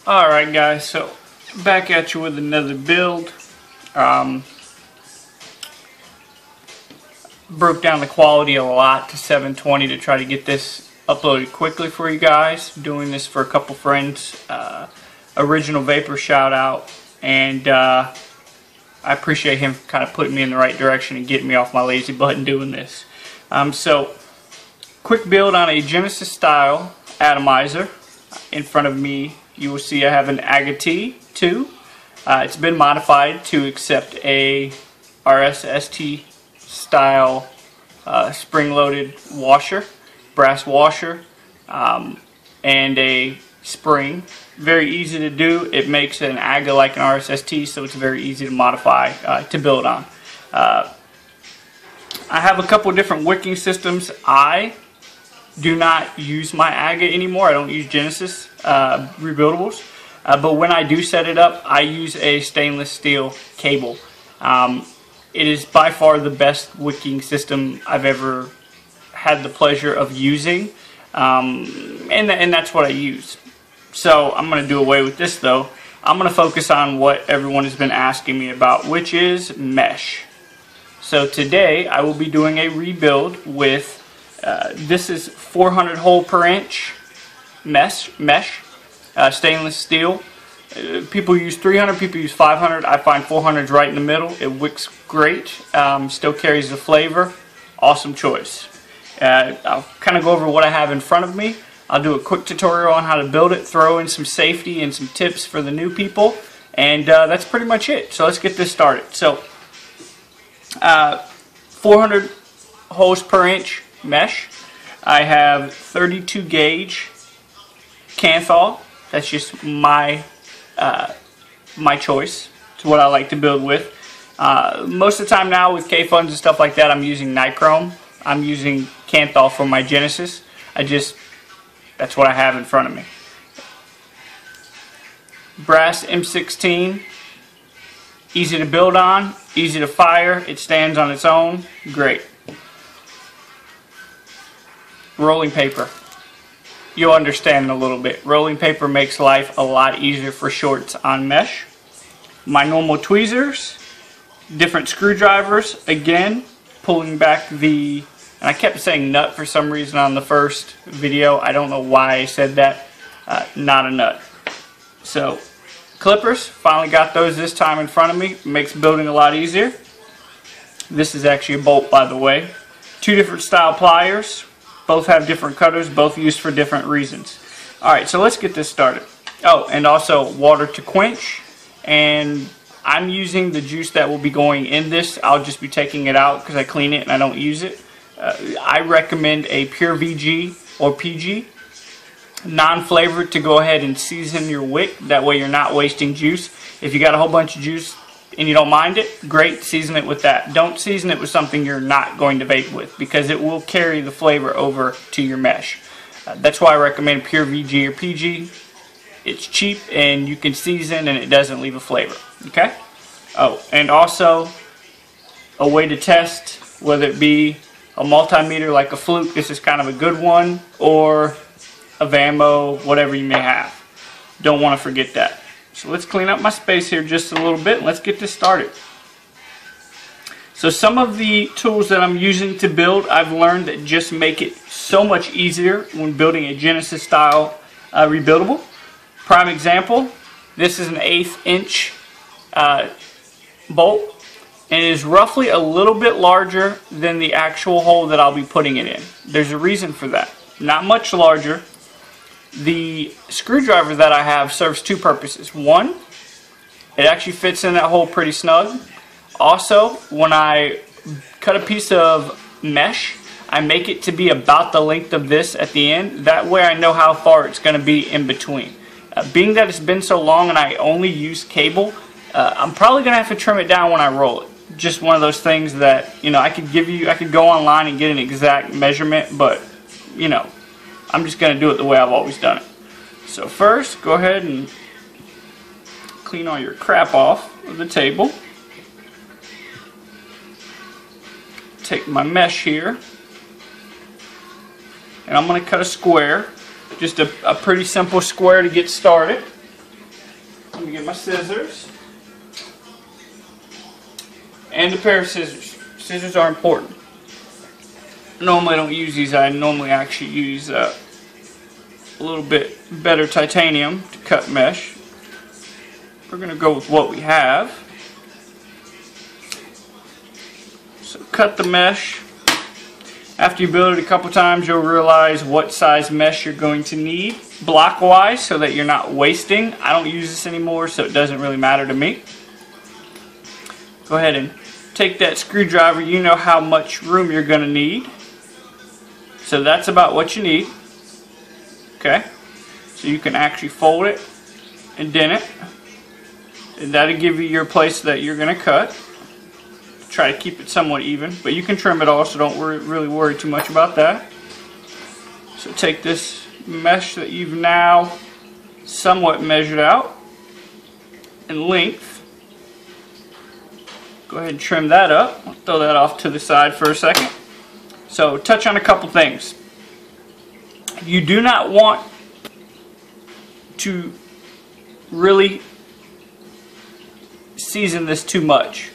Alright guys, so back at you with another build. Broke down the quality a lot to 720 to try to get this uploaded quickly for you guys. Doing this for a couple friends. Original Vapor shout out, and I appreciate him kind of putting me in the right direction and getting me off my lazy butt and doing this. So quick build on a Genesis style atomizer. In front of me you will see I have an AGA-T2. It's been modified to accept a RSST style spring-loaded washer, brass washer, and a spring. Very easy to do. It makes an AGA like an RSST, so it's very easy to modify to build on. I have a couple different wicking systems. I do not use my AGA anymore. I don't use Genesis rebuildables. But when I do set it up, I use a stainless steel cable. It is by far the best wicking system I've ever had the pleasure of using. And that's what I use. So I'm going to do away with this though. I'm going to focus on what everyone has been asking me about, which is mesh. So today I will be doing a rebuild with this is 400 hole per inch mesh, stainless steel. People use 300, people use 500. I find 400 is right in the middle. It wicks great, still carries the flavor. Awesome choice. I'll kind of go over what I have in front of me. I'll do a quick tutorial on how to build it, throw in some safety and some tips for the new people, and that's pretty much it. So let's get this started. So 400 holes per inch mesh. I have 32 gauge kanthal. That's just my choice. It's what I like to build with. Most of the time now with K-Funds and stuff like that, I'm using nichrome. I'm using kanthal for my Genesis. That's what I have in front of me. Brass M16. Easy to build on, easy to fire. It stands on its own. Great. Rolling paper. You'll understand in a little bit. Rolling paper makes life a lot easier for shorts on mesh. My normal tweezers, different screwdrivers, again, pulling back the, and I kept saying nut for some reason on the first video. I don't know why I said that. Not a nut. So, clippers, finally got those this time in front of me. Makes building a lot easier. This is actually a bolt, by the way. Two different style pliers. Both have different cutters, both used for different reasons. Alright, so let's get this started. Oh, and also water to quench. And I'm using the juice that will be going in this. I'll just be taking it out because I clean it and I don't use it. I recommend a pure VG or PG, non-flavored, to go ahead and season your wick. That way you're not wasting juice. If you got a whole bunch of juice and you don't mind it, great, season it with that. Don't season it with something you're not going to vape with, because it will carry the flavor over to your mesh. That's why I recommend pure VG or PG. It's cheap and you can season and it doesn't leave a flavor. Okay? Oh, and also a way to test, whether it be a multimeter like a Fluke, this is kind of a good one, or a Vamo, whatever you may have. Don't want to forget that. So let's clean up my space here just a little bit and let's get this started. So some of the tools that I'm using to build, I've learned that just make it so much easier when building a Genesis style rebuildable. Prime example, this is an 1/8 inch bolt, and it is roughly a little bit larger than the actual hole that I'll be putting it in. There's a reason for that. Not much larger. The screwdriver that I have serves two purposes. One, it actually fits in that hole pretty snug. Also, when I cut a piece of mesh, I make it to be about the length of this at the end. That way I know how far it's going to be in between. Being that it's been so long and I only use cable, I'm probably going to have to trim it down when I roll it. Just one of those things that, you know, I could go online and get an exact measurement, but, you know, I'm just going to do it the way I've always done it. So first, go ahead and clean all your crap off of the table. Take my mesh here, and I'm going to cut a square. Just a pretty simple square to get started. me get my scissors. And a pair of scissors. Scissors are important. Normally I don't use these. I normally actually use a little bit better titanium to cut mesh. We're going to go with what we have. So cut the mesh. After you build it a couple times, you'll realize what size mesh you're going to need block-wise so that you're not wasting. I don't use this anymore, so it doesn't really matter to me. Go ahead and take that screwdriver. You know how much room you're going to need. So that's about what you need. Okay? So you can actually fold it and dent it. And that'll give you your place that you're going to cut. Try to keep it somewhat even, but you can trim it all, so don't really worry too much about that. So take this mesh that you've now somewhat measured out in length. Go ahead and trim that up. I'll throw that off to the side for a second. So touch on a couple things. You do not want to really season this too much.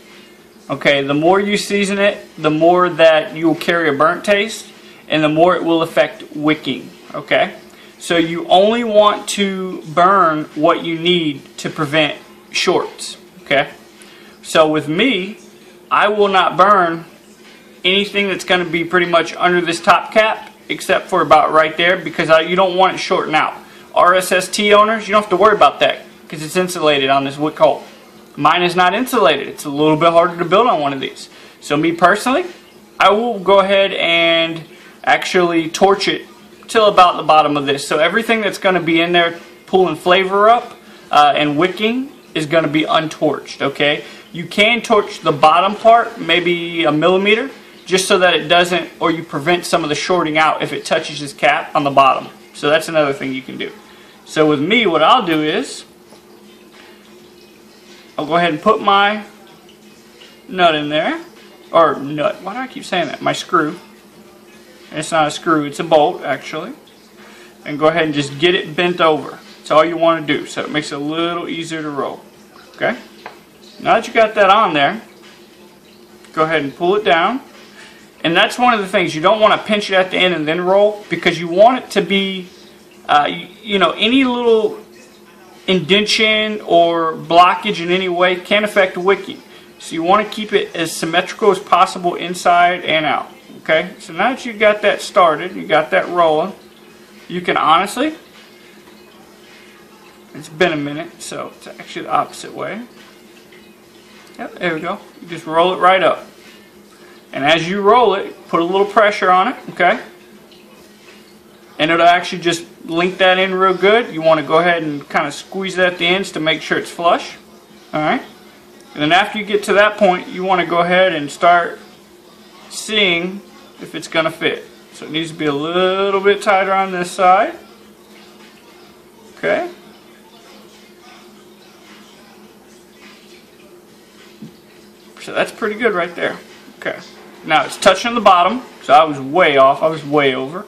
Okay, the more you season it, the more that you will carry a burnt taste, and the more it will affect wicking. Okay, so you only want to burn what you need to prevent shorts. Okay, so with me, I will not burn anything that's going to be pretty much under this top cap, except for about right there, because you don't want it shorting out. RSST owners, you don't have to worry about that because it's insulated on this wick hole. Mine is not insulated. It's a little bit harder to build on one of these. So me personally, I will go ahead and actually torch it till about the bottom of this. So everything that's going to be in there pulling flavor up and wicking is going to be untorched. Okay, you can torch the bottom part, maybe a millimeter, just so that it doesn't, or you prevent some of the shorting out if it touches this cap on the bottom. So that's another thing you can do. So with me, what I'll do is I'll go ahead and put my nut in there, or nut, why do I keep saying that? My screw. It's not a screw, it's a bolt actually. And go ahead and just get it bent over. That's all you want to do, so it makes it a little easier to roll. Okay? Now that you got that on there, go ahead and pull it down. And that's one of the things, you don't want to pinch it at the end and then roll, because you want it to be, you know, any little indentation or blockage in any way can affect wicking. So you want to keep it as symmetrical as possible inside and out. Okay, so now that you got that started, you got that rolling, you can honestly, it's been a minute, so it's actually the opposite way. Yep, there we go. You just roll it right up. And as you roll it, put a little pressure on it, okay? And it'll actually just link that in real good. You want to go ahead and kind of squeeze it at the ends to make sure it's flush. Alright? And then after you get to that point, you want to go ahead and start seeing if it's going to fit. So it needs to be a little bit tighter on this side. Okay? So that's pretty good right there. Okay. Now it's touching the bottom, so I was way off. I was way over.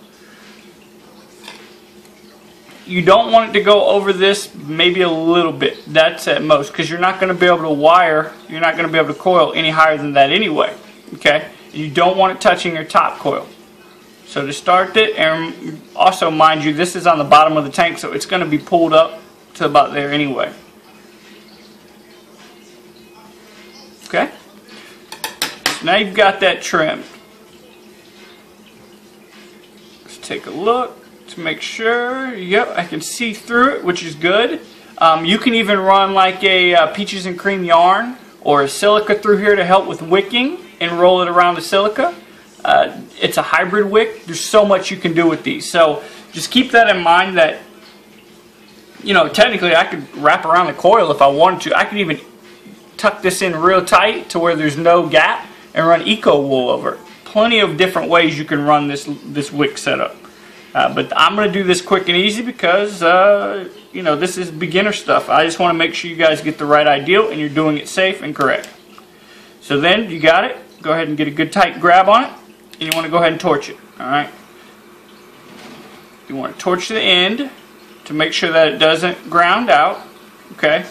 You don't want it to go over this, maybe a little bit. That's at most, because you're not going to be able to wire, you're not going to be able to coil any higher than that anyway. Okay? You don't want it touching your top coil. So to start it, and also mind you, this is on the bottom of the tank, so it's going to be pulled up to about there anyway. Okay? So now you've got that trimmed. Let's take a look to make sure. Yep, I can see through it, which is good. You can even run like a peaches and cream yarn or a silica through here to help with wicking and roll it around the silica. It's a hybrid wick. There's so much you can do with these. So just keep that in mind that, you know, technically I could wrap around the coil if I wanted to. I could even tuck this in real tight to where there's no gap and run eco wool over it. Plenty of different ways you can run this wick setup. But I'm going to do this quick and easy because, you know, this is beginner stuff. I just want to make sure you guys get the right idea and you're doing it safe and correct. So then, you got it. Go ahead and get a good tight grab on it. And you want to go ahead and torch it. Alright? You want to torch the end to make sure that it doesn't ground out. Okay?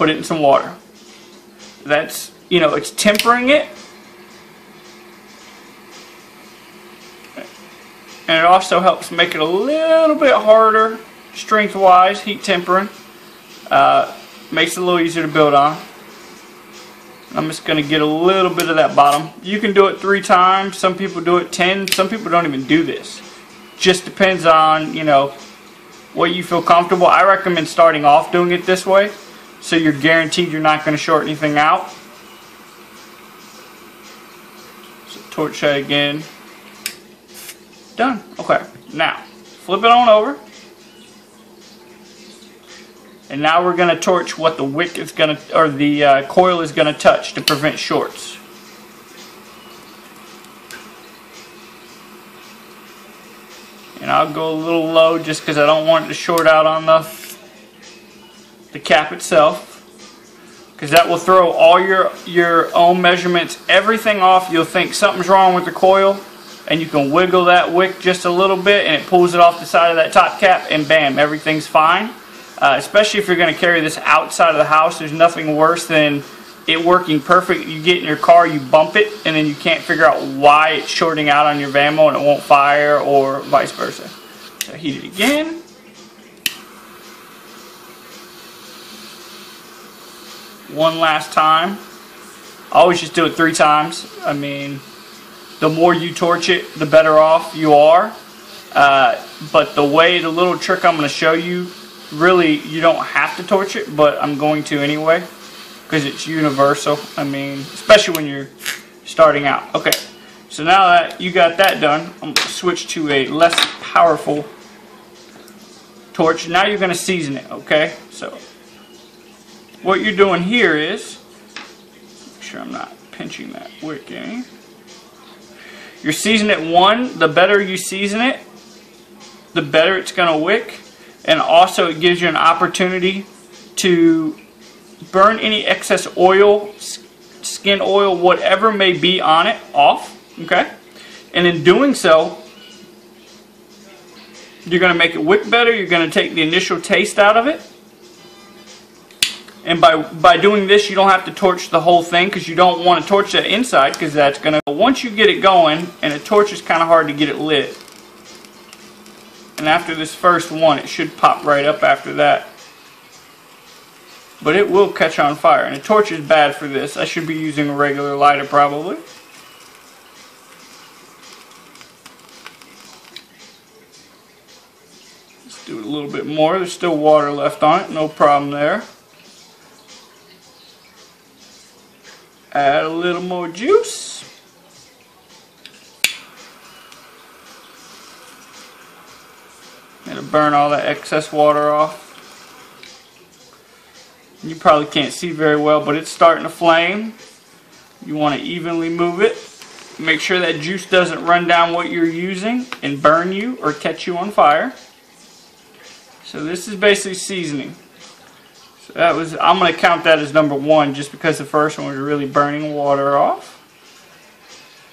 put it in some water. That's, you know, it's tempering it. And it also helps make it a little bit harder, strength-wise, heat tempering. Makes it a little easier to build on. I'm just going to get a little bit of that bottom. You can do it 3 times. Some people do it 10. Some people don't even do this. Just depends on, you know, what you feel comfortable. I recommend starting off doing it this way, so you're guaranteed you're not going to short anything out. So torch that again. Done. Okay. Now flip it on over. And now we're going to torch what the wick is going to, or the coil is going to touch to prevent shorts. And I'll go a little low just because I don't want it to short out on the cap itself. Because that will throw all your own measurements, everything off. You'll think something's wrong with the coil. And you can wiggle that wick just a little bit and it pulls it off the side of that top cap and bam, everything's fine. Especially if you're going to carry this outside of the house, there's nothing worse than it working perfect. You get in your car, you bump it, and then you can't figure out why it's shorting out on your Vamo and it won't fire, or vice versa. So heat it again. One last time. I always just do it 3 times. I mean, the more you torch it, the better off you are. But the little trick I'm going to show you, really, you don't have to torch it, but I'm going to anyway, because it's universal. I mean, especially when you're starting out. Okay, so now that you got that done, I'm going to switch to a less powerful torch. Now you're going to season it, okay? So, what you're doing here is, make sure I'm not pinching that wick any. You're seasoning it 1, the better you season it, the better it's going to wick. And also it gives you an opportunity to burn any excess oil, skin oil, whatever may be on it, off. Okay? And in doing so, you're going to make it wick better. You're going to take the initial taste out of it. And by doing this, you don't have to torch the whole thing, because you don't want to torch that inside, because that's going to, once you get it going, and a torch is kind of hard to get it lit. And after this first one, it should pop right up after that. But it will catch on fire. And a torch is bad for this. I should be using a regular lighter probably. Let's do it a little bit more. There's still water left on it. No problem there. Add a little more juice. It'll burn all that excess water off. You probably can't see very well, but it's starting to flame. You want to evenly move it. Make sure that juice doesn't run down what you're using and burn you or catch you on fire. So this is basically seasoning. So that was, I'm going to count that as number 1, just because the first one was really burning water off.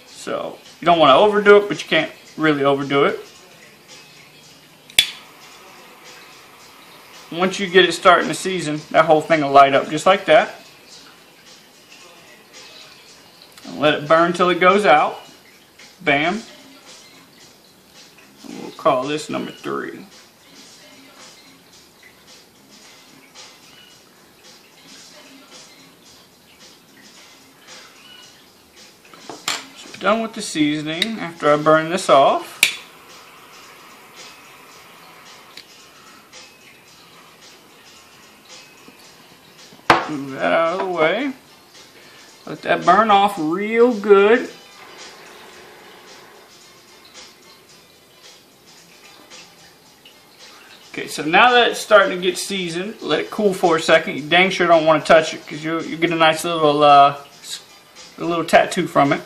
So you don't want to overdo it, but you can't really overdo it. Once you get it starting to season, that whole thing will light up just like that. And let it burn till it goes out. Bam. And we'll call this number 3. So done with the seasoning. After I burn this off, move that out of the way. Let that burn off real good. Okay, so now that it's starting to get seasoned, let it cool for a second. You dang sure don't want to touch it, because you get a nice little tattoo from it.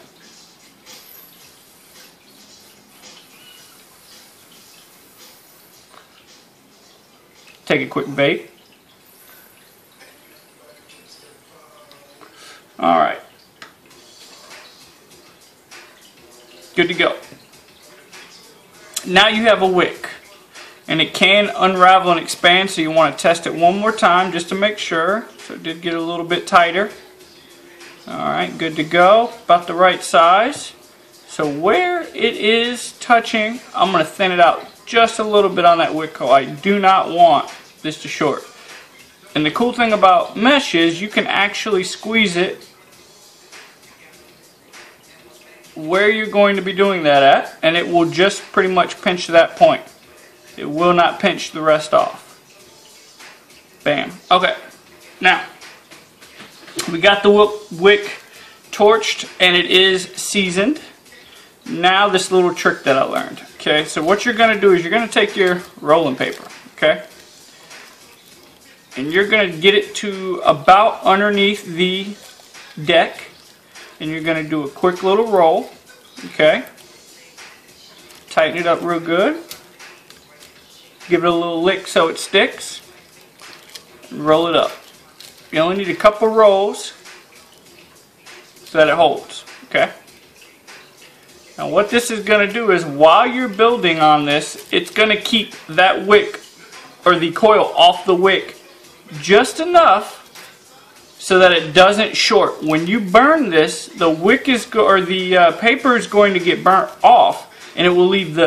Take a quick vape. Alright. Good to go. Now you have a wick. and it can unravel and expand, so you want to test it one more time just to make sure. So it did get a little bit tighter. Alright, good to go. About the right size. So where it is touching, I'm going to thin it out just a little bit on that wick coil. I do not want this to short. And the cool thing about mesh is you can actually squeeze it where you're going to be doing that at, and it will just pretty much pinch to that point. It will not pinch the rest off. Bam. Okay. Now, we got the wick torched and it is seasoned. Now this little trick that I learned. Okay, so what you're going to do is you're going to take your rolling paper, okay, and you're going to get it to about underneath the deck, and you're going to do a quick little roll, okay, tighten it up real good, give it a little lick so it sticks, and roll it up. You only need a couple rolls so that it holds, okay? Now what this is going to do is while you're building on this, it's going to keep that wick or the coil off the wick just enough so that it doesn't short. When you burn this, the wick is the paper is going to get burnt off, and it will leave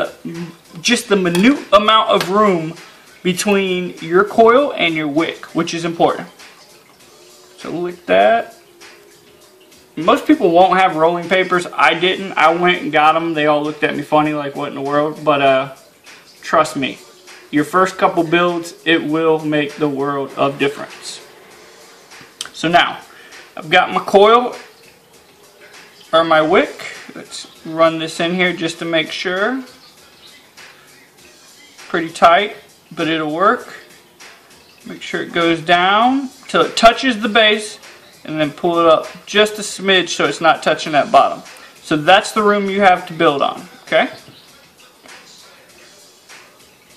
just the minute amount of room between your coil and your wick, which is important. So lick that. Most people won't have rolling papers. I didn't. I went and got them. They all looked at me funny like, what in the world? But trust me, your first couple builds, it will make the world of difference. So now, I've got my coil, or my wick. Let's run this in here just to make sure. Pretty tight, but it'll work. Make sure it goes down till it touches the base, and then pull it up just a smidge so it's not touching that bottom. So that's the room you have to build on, okay?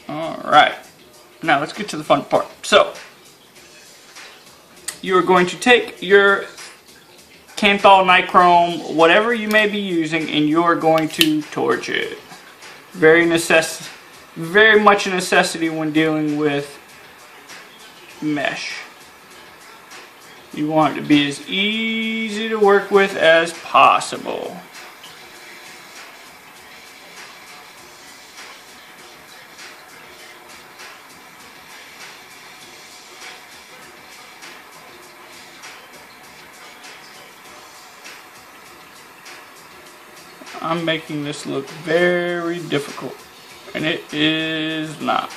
Alright, now let's get to the fun part. So, you're going to take your kanthal, nichrome, whatever you may be using, and you're going to torch it. Very much a necessity when dealing with mesh. You want it to be as easy to work with as possible. I'm making this look very difficult, and it is not.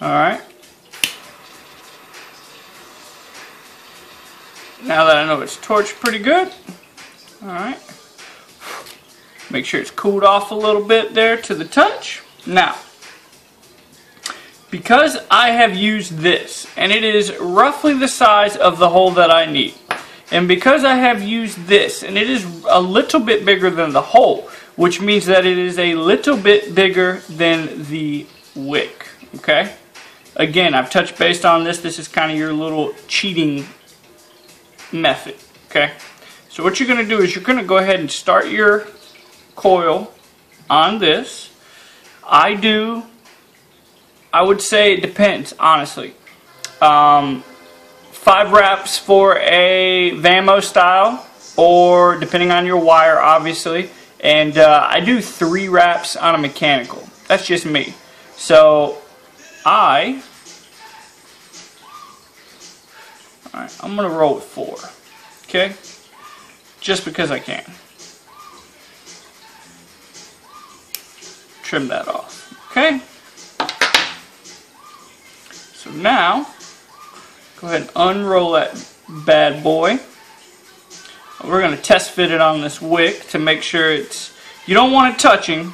Alright. Now that I know it's torched pretty good, alright, make sure it's cooled off a little bit there to the touch. Now, because I have used this, and it is roughly the size of the hole that I need, and because I have used this, and it is a little bit bigger than the hole, which means that it is a little bit bigger than the wick, okay? Again, I've touched base on this. This is kind of your little cheating method, okay? So what you're going to do is you're going to go ahead and start your coil on this. I would say it depends, honestly. 5 wraps for a Vamo style, or depending on your wire, obviously. And I do 3 wraps on a mechanical. That's just me. So I'm going to roll with 4, okay? Just because I can. Trim that off, okay? So now, go ahead and unroll that bad boy. We're going to test fit it on this wick to make sure you don't want it touching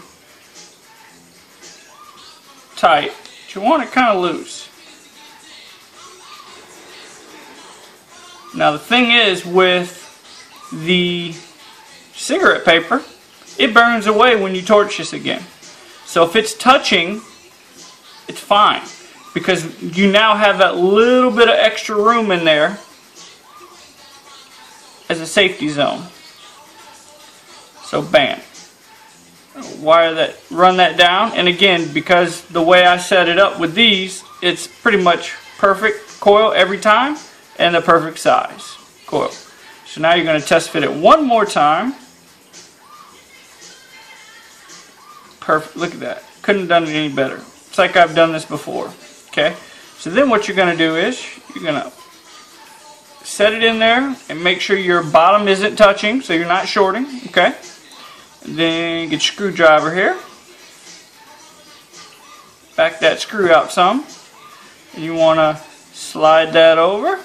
tight, but you want it kind of loose. Now the thing is, with the cigarette paper, it burns away when you torch this again. So if it's touching, it's fine, because you now have that little bit of extra room in there as a safety zone. So bam. run that down. And again, because the way I set it up with these, it's pretty much perfect coil every time and the perfect size coil. So now you're going to test fit it one more time. Perfect. Look at that. Couldn't have done it any better. It's like I've done this before. Okay. So then what you're going to do is you're going to set it in there and make sure your bottom isn't touching, so you're not shorting. Okay. And then get your screwdriver here. Back that screw out some. And you want to slide that over.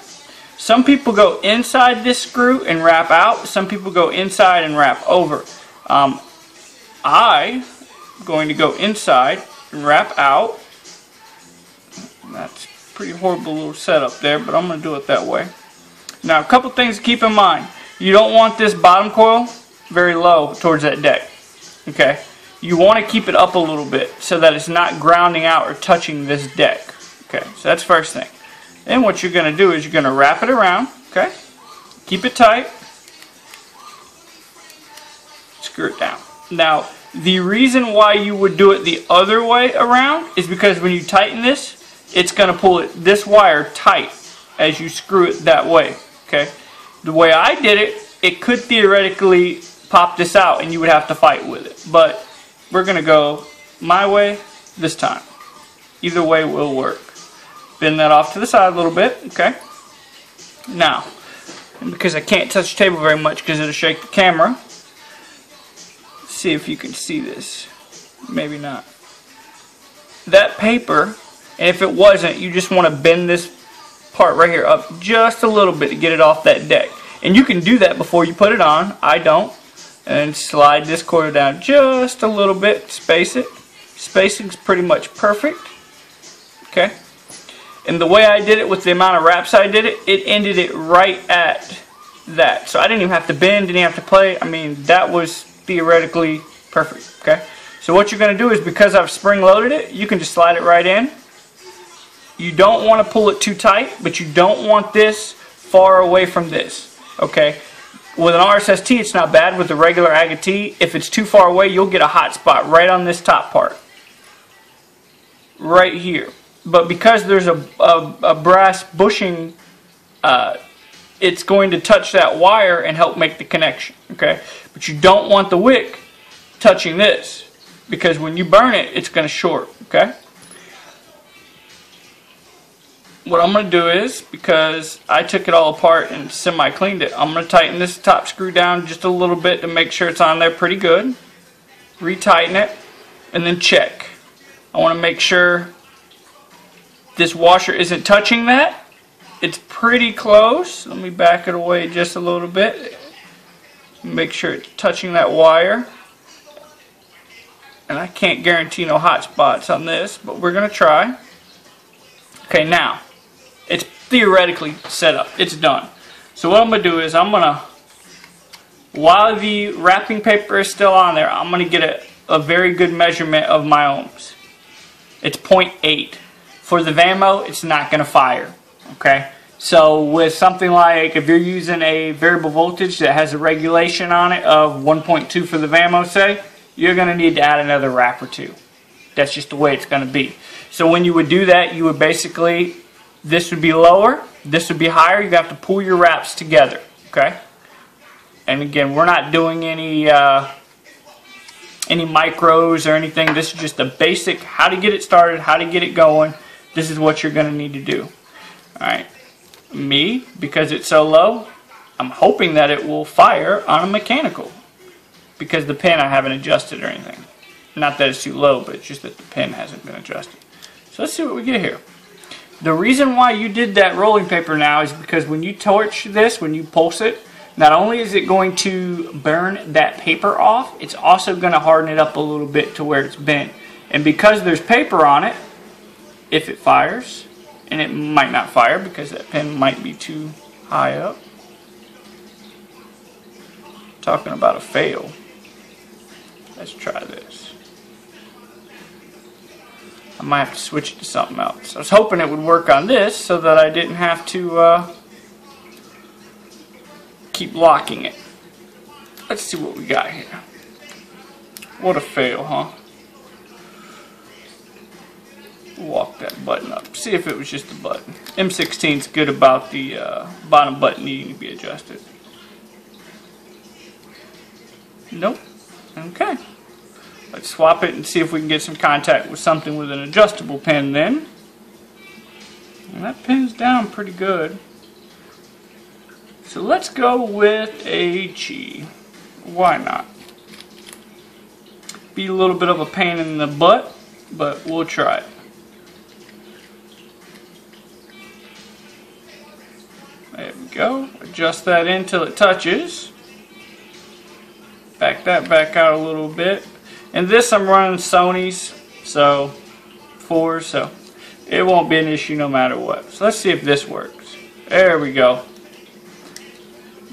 Some people go inside this screw and wrap out. Some people go inside and wrap over. I'm going to go inside and wrap out. That's a pretty horrible little setup there, but I'm going to do it that way. Now, a couple things to keep in mind. You don't want this bottom coil very low towards that deck. Okay? You want to keep it up a little bit so that it's not grounding out or touching this deck. Okay, so that's the first thing. Then what you're going to do is you're going to wrap it around. Okay? Keep it tight. Screw it down. Now, the reason why you would do it the other way around is because when you tighten this, it's going to pull this wire tight as you screw it that way. Okay? The way I did it, it could theoretically pop this out and you would have to fight with it. But we're going to go my way this time. Either way will work. Bend that off to the side a little bit. Okay? Now, because I can't touch the table very much because it'll shake the camera, see if you can see this. Maybe not. That paper, and if it wasn't, you just want to bend this part right here up just a little bit to get it off that deck. And you can do that before you put it on. I don't. And slide this coil down just a little bit. Space it. Spacing's pretty much perfect. Okay. And the way I did it with the amount of wraps I did it, it ended it right at that. So I didn't even have to bend, didn't have to play. I mean, that was theoretically perfect. Okay. So what you're going to do is, because I've spring loaded it, you can just slide it right in. You don't want to pull it too tight, but you don't want this far away from this. Okay. With an RSST, it's not bad. With the regular AGA-T, if it's too far away, you'll get a hot spot right on this top part. Right here. But because there's a brass bushing, it's going to touch that wire and help make the connection. Okay? But you don't want the wick touching this, because when you burn it, it's going to short. Okay? What I'm going to do is, because I took it all apart and semi-cleaned it, I'm going to tighten this top screw down just a little bit to make sure it's on there pretty good. Retighten it, and then check. I want to make sure this washer isn't touching that. It's pretty close. Let me back it away just a little bit. Make sure it's touching that wire. And I can't guarantee no hot spots on this, but we're going to try. Okay, now, it's theoretically set up. It's done. So what I'm going to do is while the wrapping paper is still on there, I'm going to get a very good measurement of my ohms. It's 0.8. For the Vamo, it's not going to fire. Okay? So with something like, if you're using a variable voltage that has a regulation on it of 1.2 for the Vamo, say, you're going to need to add another wrap or two. That's just the way it's going to be. So when you would do that, you would basically, this would be lower, this would be higher. You have to pull your wraps together. Okay? And again, we're not doing any micros or anything. This is just a basic how to get it started, how to get it going. This is what you're going to need to do. Alright. Me, because it's so low, I'm hoping that it will fire on a mechanical. Because the pin I haven't adjusted or anything. Not that it's too low, but it's just that the pin hasn't been adjusted. So let's see what we get here. The reason why you did that rolling paper now is because when you torch this, when you pulse it, not only is it going to burn that paper off, it's also going to harden it up a little bit to where it's bent. And because there's paper on it, if it fires, and it might not fire because that pin might be too high up. Talking about a fail. Let's try this. I might have to switch it to something else. I was hoping it would work on this so that I didn't have to keep locking it. Let's see what we got here. What a fail, huh? Walk that button up. See if it was just a button. M16's good about the bottom button needing to be adjusted. Nope. Okay. Let's swap it and see if we can get some contact with something with an adjustable pin then. And that pin's down pretty good. So let's go with a G. Why not? Be a little bit of a pain in the butt, but we'll try it. There we go. Adjust that in till it touches. Back that back out a little bit. And this I'm running Sony's, so 4, so it won't be an issue no matter what. So let's see if this works. There we go.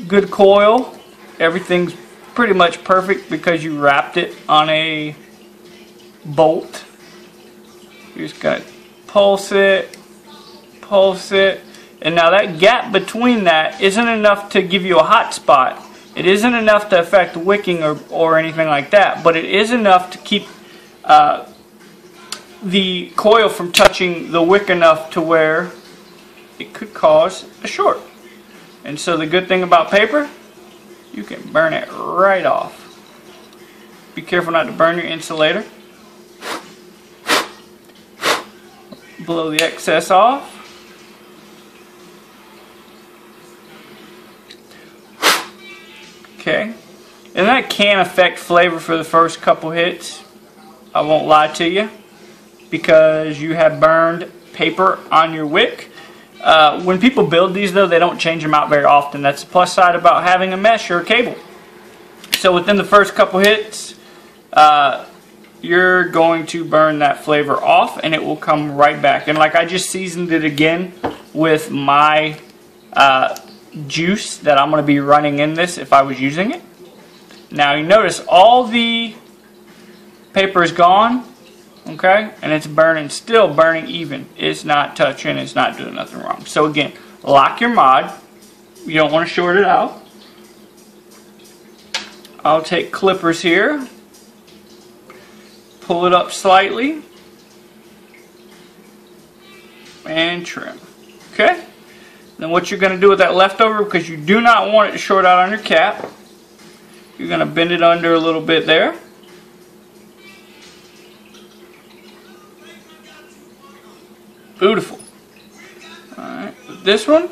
Good coil. Everything's pretty much perfect because you wrapped it on a bolt. You just got to pulse it, and now that gap between that isn't enough to give you a hot spot. It isn't enough to affect wicking or anything like that, but it is enough to keep the coil from touching the wick enough to where it could cause a short. And so the good thing about paper, you can burn it right off. Be careful not to burn your insulator. Blow the excess off. Okay, and that can affect flavor for the first couple hits. I won't lie to you, because you have burned paper on your wick. When people build these though, they don't change them out very often. That's the plus side about having a mesh or a cable. So within the first couple hits, you're going to burn that flavor off and it will come right back. And like I just seasoned it again with my juice that I'm going to be running in this if I was using it. Now you notice all the paper is gone, okay, and it's burning, still burning even. It's not touching, it's not doing nothing wrong. So again, lock your mod. You don't want to short it out. I'll take clippers here, pull it up slightly, and trim. Okay? Then what you're going to do with that leftover, because you do not want it to short out on your cap, you're going to bend it under a little bit there. Beautiful. Alright, with this one,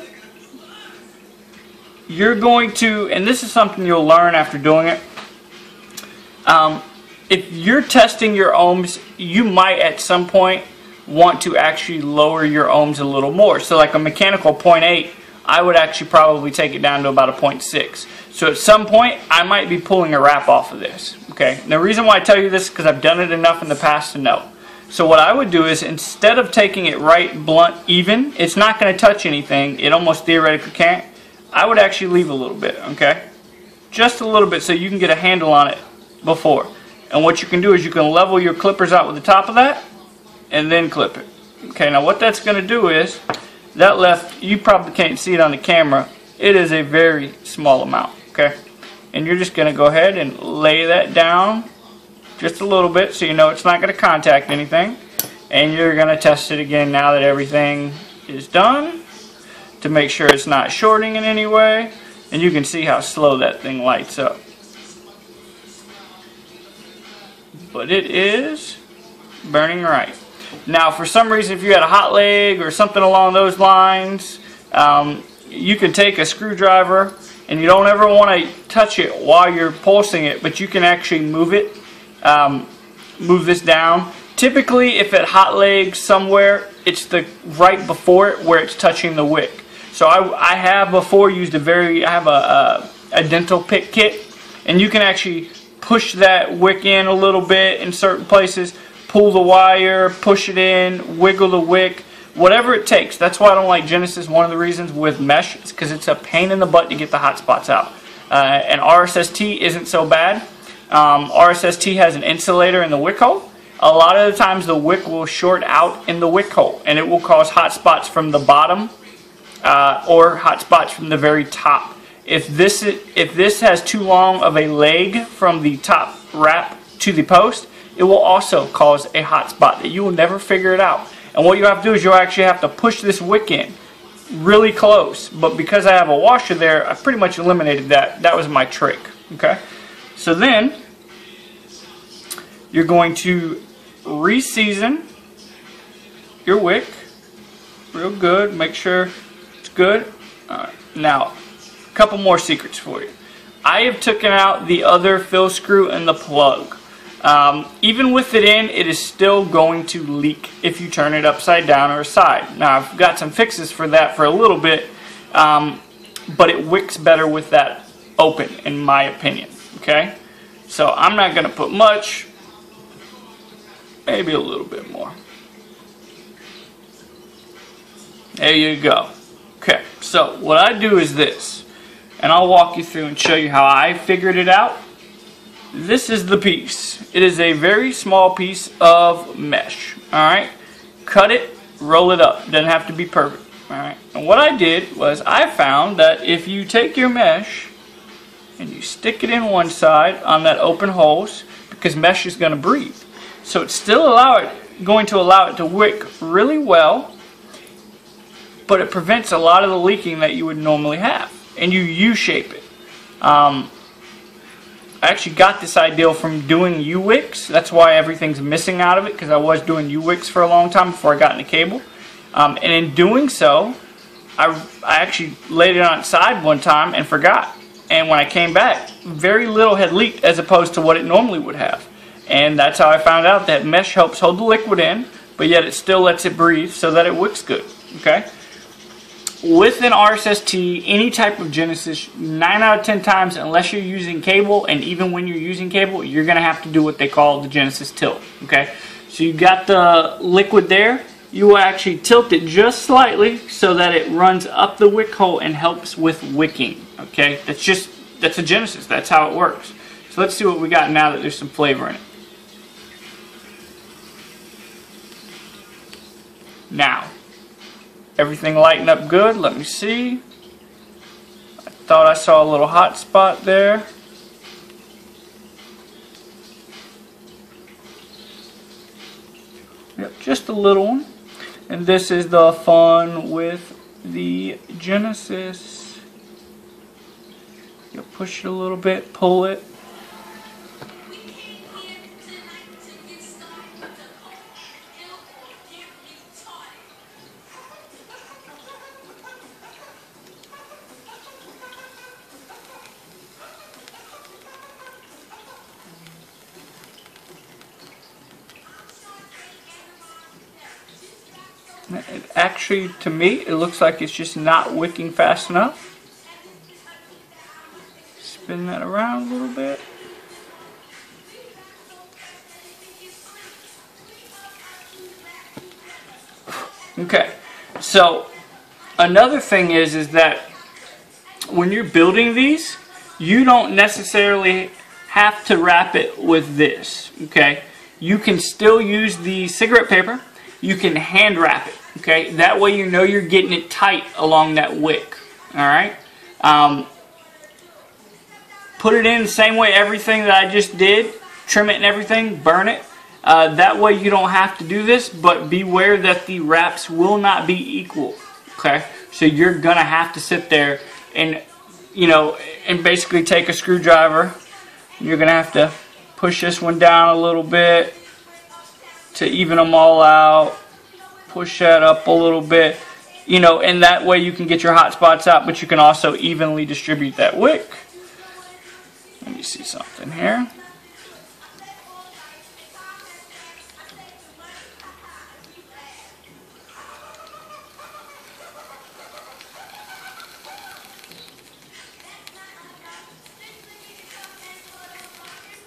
you're going to, and this is something you'll learn after doing it, if you're testing your ohms, you might at some point want to actually lower your ohms a little more. So like a mechanical 0.8, I would actually probably take it down to about a 0.6. So at some point, I might be pulling a wrap off of this. Okay. And the reason why I tell you this is because I've done it enough in the past to know. So what I would do is, instead of taking it right blunt even, it's not going to touch anything. It almost theoretically can't. I would actually leave a little bit. Okay. Just a little bit so you can get a handle on it before. And what you can do is you can level your clippers out with the top of that and then clip it. Okay, now what that's going to do is, that left, you probably can't see it on the camera, it is a very small amount. Okay, and you're just going to go ahead and lay that down just a little bit so you know it's not going to contact anything. And you're going to test it again now that everything is done to make sure it's not shorting in any way. And you can see how slow that thing lights up. But it is burning right. Now for some reason, if you had a hot leg or something along those lines, you can take a screwdriver, and you don't ever want to touch it while you're pulsing it, but you can actually move it, move this down. Typically, if at hot leg somewhere, it's the right before it where it's touching the wick. So I have before used I have a dental pick kit, and you can actually push that wick in a little bit in certain places, pull the wire, push it in, wiggle the wick, whatever it takes. That's why I don't like Genesis. One of the reasons with mesh is because it's a pain in the butt to get the hot spots out. And RSST isn't so bad. RSST has an insulator in the wick hole. A lot of the times the wick will short out in the wick hole, and it will cause hot spots from the bottom or hot spots from the very top. If this has too long of a leg from the top wrap to the post, it will also cause a hot spot that you will never figure it out. And what you have to do is you'll actually have to push this wick in really close. But because I have a washer there, I pretty much eliminated that. That was my trick. Okay. So then you're going to re-season your wick real good. Make sure it's good. Alright. Now, a couple more secrets for you. I have taken out the other fill screw and the plug. Even with it in, it is still going to leak if you turn it upside down or aside. Now, I've got some fixes for that for a little bit, but it wicks better with that open, in my opinion. Okay? So, I'm not going to put much, maybe a little bit more. There you go. Okay, so what I do is this, and I'll walk you through and show you how I figured it out. This is the piece. It is a very small piece of mesh. Alright, cut it, roll it up. Doesn't have to be perfect. Alright, and what I did was I found that if you take your mesh and you stick it in one side on that open holes, because mesh is going to breathe, so it's still going to allow it to wick really well, but it prevents a lot of the leaking that you would normally have. And you U-shape it. I actually got this idea from doing U-wicks. That's why everything's missing out of it, because I was doing U-wicks for a long time before I got into cable. And in doing so, I actually laid it on its side one time and forgot. And when I came back, very little had leaked as opposed to what it normally would have. And that's how I found out that mesh helps hold the liquid in, but yet it still lets it breathe so that it wicks good. Okay? With an RSST, any type of Genesis, 9 out of 10 times, unless you're using cable, and even when you're using cable, you're going to have to do what they call the Genesis tilt. Okay? So you got the liquid there. You will actually tilt it just slightly so that it runs up the wick hole and helps with wicking. Okay? That's a Genesis. That's how it works. So let's see what we got now that there's some flavor in it. Now, everything lightened up good. Let me see. I thought I saw a little hot spot there. Yep, just a little one. And this is the fun with the Genesis. You push it a little bit, pull it. Actually, to me, it looks like it's just not wicking fast enough. Spin that around a little bit. Okay, so another thing is that when you're building these, you don't necessarily have to wrap it with this. Okay, you can still use the cigarette paper. You can hand wrap it. Okay, that way you know you're getting it tight along that wick. Alright, put it in the same way everything that I just did, trim it and everything, burn it. That way you don't have to do this, but beware that the wraps will not be equal. Okay, so you're gonna have to sit there and, you know, and basically take a screwdriver. You're gonna have to push this one down a little bit to even them all out. Push that up a little bit, you know, and that way you can get your hot spots out, but you can also evenly distribute that wick. Let me see something here.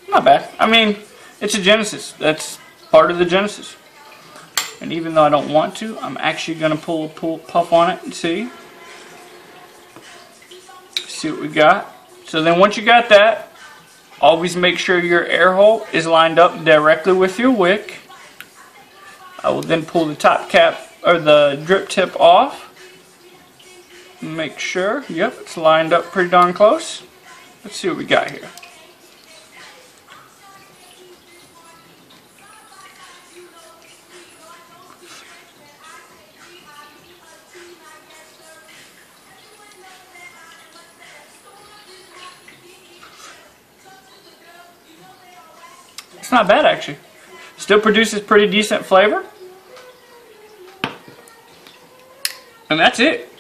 Not bad. I mean, it's a Genesis. That's part of the Genesis. And even though I don't want to, I'm actually going to pull a puff on it and see. See what we got. So then once you got that, always make sure your air hole is lined up directly with your wick. I will then pull the top cap or the drip tip off. Make sure, yep, it's lined up pretty darn close. Let's see what we got here. It's not bad actually. Still produces pretty decent flavor. And that's it.